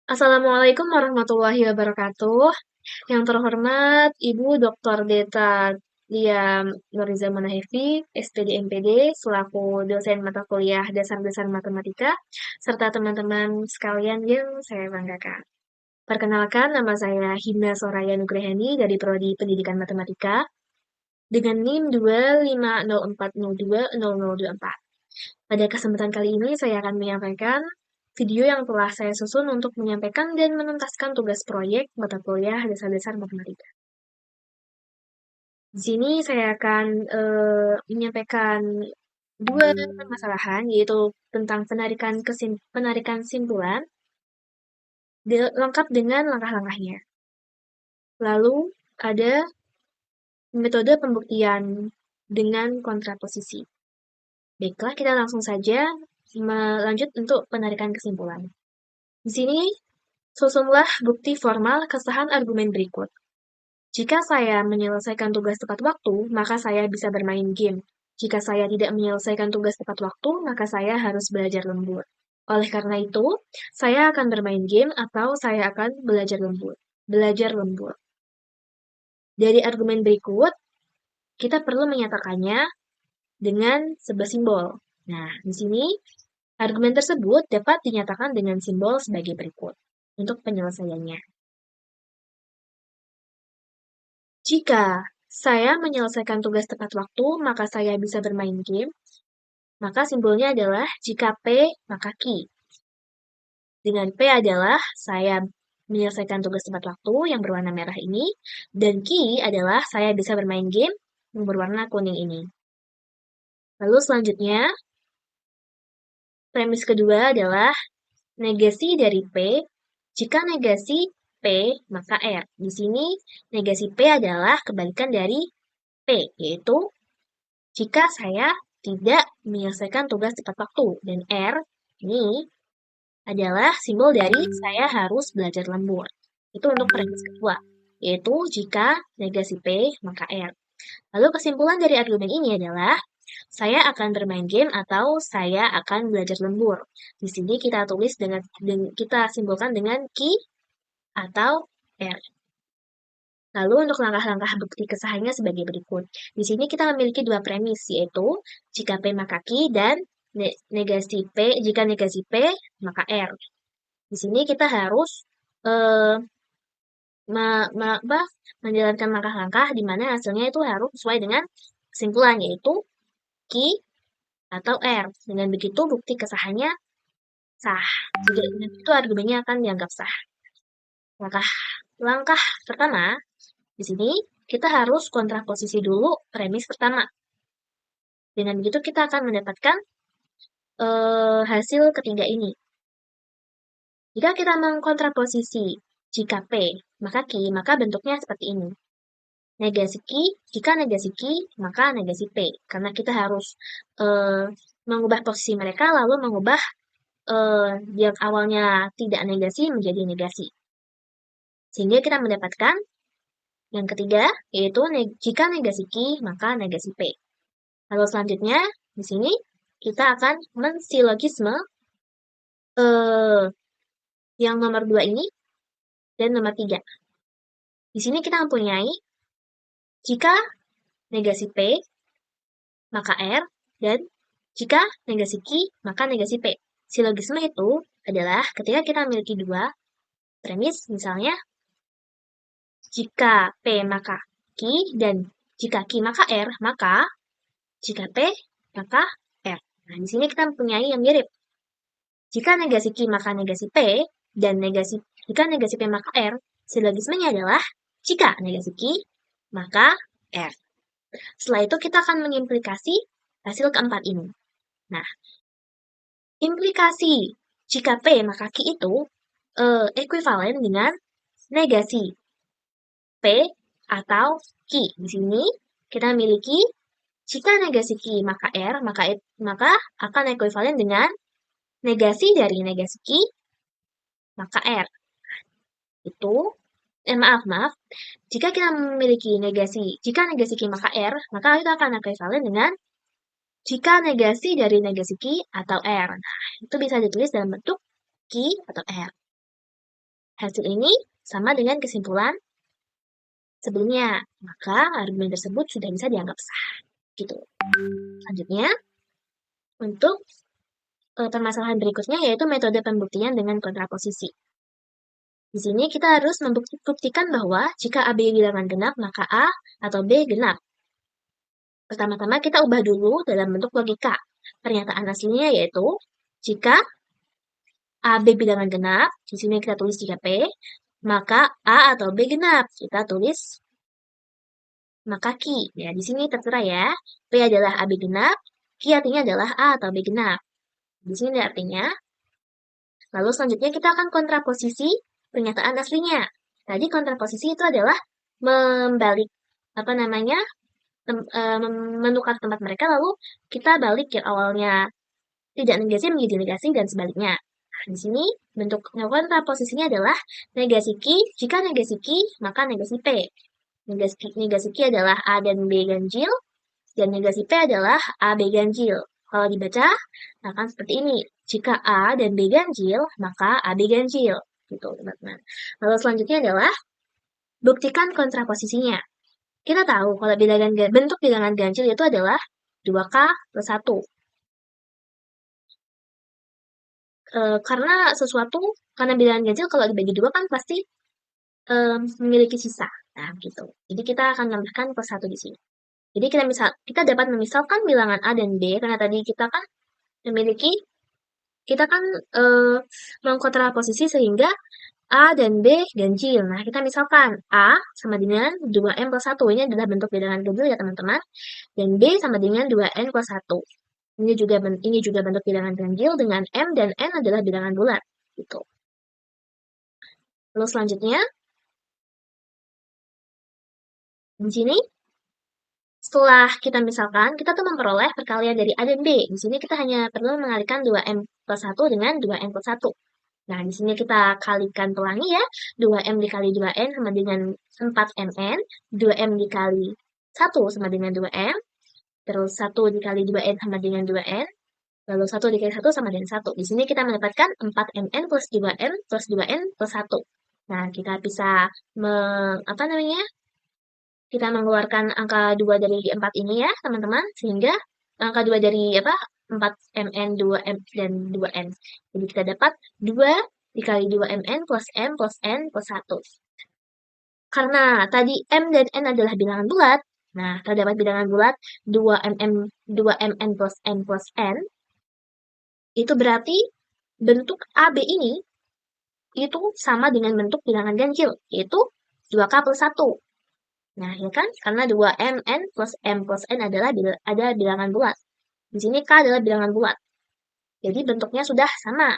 Assalamualaikum warahmatullahi wabarakatuh. Yang terhormat Ibu Dr. Deta Lia Nuriza Manahefi, SPD MPD, selaku dosen mata kuliah Dasar-Dasar Matematika, serta teman-teman sekalian yang saya banggakan. Perkenalkan, nama saya Hina Soraya Nugraheni dari Prodi Pendidikan Matematika dengan NIM 25040200024. Pada kesempatan kali ini saya akan menyampaikan video yang telah saya susun untuk menyampaikan dan menuntaskan tugas proyek mata kuliah dasar-dasar matematika. Di sini saya akan menyampaikan dua permasalahan, yaitu tentang penarikan simpulan, lengkap dengan langkah-langkahnya. Lalu ada metode pembuktian dengan kontraposisi. Baiklah, kita langsung saja melanjut untuk penarikan kesimpulan. Di sini, susunlah bukti formal kesahan argumen berikut. Jika saya menyelesaikan tugas tepat waktu, maka saya bisa bermain game. Jika saya tidak menyelesaikan tugas tepat waktu, maka saya harus belajar lembur. Oleh karena itu, saya akan bermain game atau saya akan belajar lembur. Belajar lembur. Dari argumen berikut, kita perlu menyatakannya dengan sebuah simbol. Nah, di sini argumen tersebut dapat dinyatakan dengan simbol sebagai berikut untuk penyelesaiannya. Jika saya menyelesaikan tugas tepat waktu, maka saya bisa bermain game. Maka simbolnya adalah jika P, maka Q. Dengan P adalah saya menyelesaikan tugas tepat waktu yang berwarna merah ini, dan Q adalah saya bisa bermain game yang berwarna kuning ini. Lalu selanjutnya, premis kedua adalah negasi dari P. Jika negasi P, maka R. Di sini negasi P adalah kebalikan dari P, yaitu jika saya tidak menyelesaikan tugas tepat waktu. Dan R ini adalah simbol dari saya harus belajar lembur. Itu untuk premis kedua, yaitu jika negasi P, maka R. Lalu kesimpulan dari argumen ini adalah saya akan bermain game atau saya akan belajar lembur. Di sini kita tulis kita simbolkan dengan Q atau R. Lalu untuk langkah-langkah bukti kesahannya sebagai berikut. Di sini kita memiliki dua premis, yaitu jika P maka Q dan negasi P, jika negasi P maka R. Di sini kita harus eh, menjalankan langkah-langkah di mana hasilnya itu harus sesuai dengan kesimpulan, yaitu Q atau R. Dengan begitu bukti kesahannya sah. Jika dengan itu argumennya akan dianggap sah. Langkah pertama, di sini kita harus kontraposisi dulu premis pertama. Dengan begitu kita akan mendapatkan hasil ketiga ini. Jika kita mengkontraposisi jika P, maka Q, maka bentuknya seperti ini. Negasi Q, jika negasi Q, maka negasi P. Karena kita harus mengubah posisi mereka, lalu mengubah yang awalnya tidak negasi menjadi negasi. Sehingga kita mendapatkan yang ketiga, yaitu jika negasi Q, maka negasi P. Lalu selanjutnya, di sini kita akan mensilogisme yang nomor 2 ini dan nomor 3. Di sini kita mempunyai jika negasi P, maka R, dan jika negasi Q, maka negasi P. Silogisme itu adalah ketika kita memiliki dua premis, misalnya jika P maka Q, dan jika Q maka R, maka jika P maka R. Nah, di sini kita mempunyai yang mirip. Jika negasi Q maka negasi P, dan jika negasi P maka R, silogismenya adalah jika negasi Q maka R. Setelah itu kita akan mengimplikasi hasil keempat ini. Nah, implikasi jika P maka Q itu ekuivalen dengan negasi P atau Q. Di sini kita memiliki jika negasi Q maka R, maka akan ekuivalen dengan negasi dari negasi Q maka R. Itu maaf. Jika kita memiliki jika negasi Q maka R, maka itu akan ekuivalen dengan jika negasi dari negasi Q atau R. Nah, itu bisa ditulis dalam bentuk Q atau R. Hasil ini sama dengan kesimpulan sebelumnya, maka argumen tersebut sudah bisa dianggap sah. Gitu. Selanjutnya, untuk permasalahan berikutnya yaitu metode pembuktian dengan kontraposisi. Di sini kita harus membuktikan bahwa jika AB bilangan genap, maka A atau B genap. Pertama-tama kita ubah dulu dalam bentuk logika. Pernyataan aslinya yaitu, jika AB bilangan genap, di sini kita tulis 3P, maka A atau B genap. Kita tulis maka Q. Ya, di sini tertera ya. P adalah AB genap, Q artinya adalah A atau B genap. Di sini artinya. Lalu selanjutnya kita akan kontraposisi pernyataan aslinya. Tadi kontraposisi itu adalah membalik menukar tempat mereka, lalu kita balik yang awalnya tidak negasi menjadi negasi dan sebaliknya. Nah, di sini bentuk kontraposisinya adalah negasi Q. Jika negasi Q, maka negasi P. Negasi Q adalah A dan B ganjil, dan negasi P adalah A, B ganjil. Kalau dibaca, akan seperti ini. Jika A dan B ganjil, maka A, B ganjil. Gitu, teman-teman. Lalu selanjutnya adalah buktikan kontraposisinya. Kita tahu kalau bentuk bilangan ganjil itu adalah 2K plus 1. Karena bilangan ganjil kalau dibagi 2 kan pasti memiliki sisa. Nah, gitu. Jadi kita akan menambahkan plus 1 di sini. Jadi kita dapat memisalkan bilangan A dan B karena tadi kita kan mengkontraposisi sehingga A dan B ganjil. Nah, kita misalkan A sama dengan 2M plus 1. Ini adalah bentuk bilangan ganjil ya, teman-teman. Dan B sama dengan 2N plus 1. Ini juga bentuk bilangan ganjil dengan M dan N adalah bilangan bulat. Gitu. Lalu selanjutnya, di sini, setelah kita misalkan, kita tuh memperoleh perkalian dari A dan B. Di sini kita hanya perlu mengalihkan 2M plus 1 dengan 2N plus 1. Nah, di sini kita kalikan pelangi ya. 2M dikali 2N sama dengan 4MN. 2M dikali 1 sama dengan 2M. Terus 1 dikali 2N sama dengan 2N. Lalu 1 dikali 1 sama dengan 1. Di sini kita mendapatkan 4MN plus 2M plus 2N plus 1. Nah, kita bisa kita mengeluarkan angka 2 dari 4 ini ya, teman-teman. Sehingga angka 2 dari 4MN, 2M, dan 2N. Jadi kita dapat 2 dikali 2MN plus M plus N plus 1. Karena tadi M dan N adalah bilangan bulat, nah terdapat bilangan bulat 2MN plus M plus N, itu berarti bentuk AB ini itu sama dengan bentuk bilangan ganjil, yaitu 2K plus 1. Nah, ya kan? Karena 2MN plus M plus N adalah bilangan bulat. Di sini K adalah bilangan bulat. Jadi bentuknya sudah sama.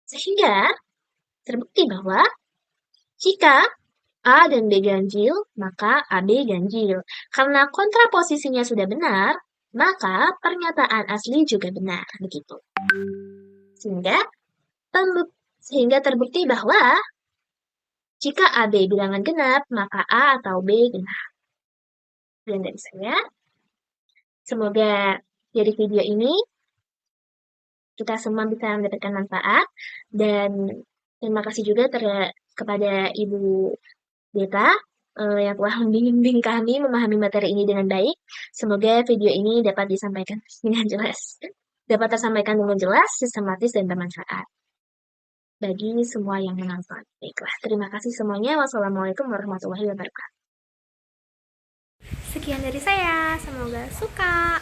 Sehingga terbukti bahwa jika A dan B ganjil, maka AB ganjil. Karena kontraposisinya sudah benar, maka pernyataan asli juga benar. Begitu. Sehingga terbukti bahwa jika AB bilangan genap, maka A atau B genap. Dan dari saya, semoga dari video ini kita semua bisa mendapatkan manfaat. Dan terima kasih juga kepada Ibu Deta yang telah membimbing kami memahami materi ini dengan baik. Semoga video ini dapat tersampaikan dengan jelas, sistematis, dan bermanfaat bagi semua yang menonton. Baiklah, terima kasih semuanya. Wassalamualaikum warahmatullahi wabarakatuh. Sekian dari saya, semoga suka.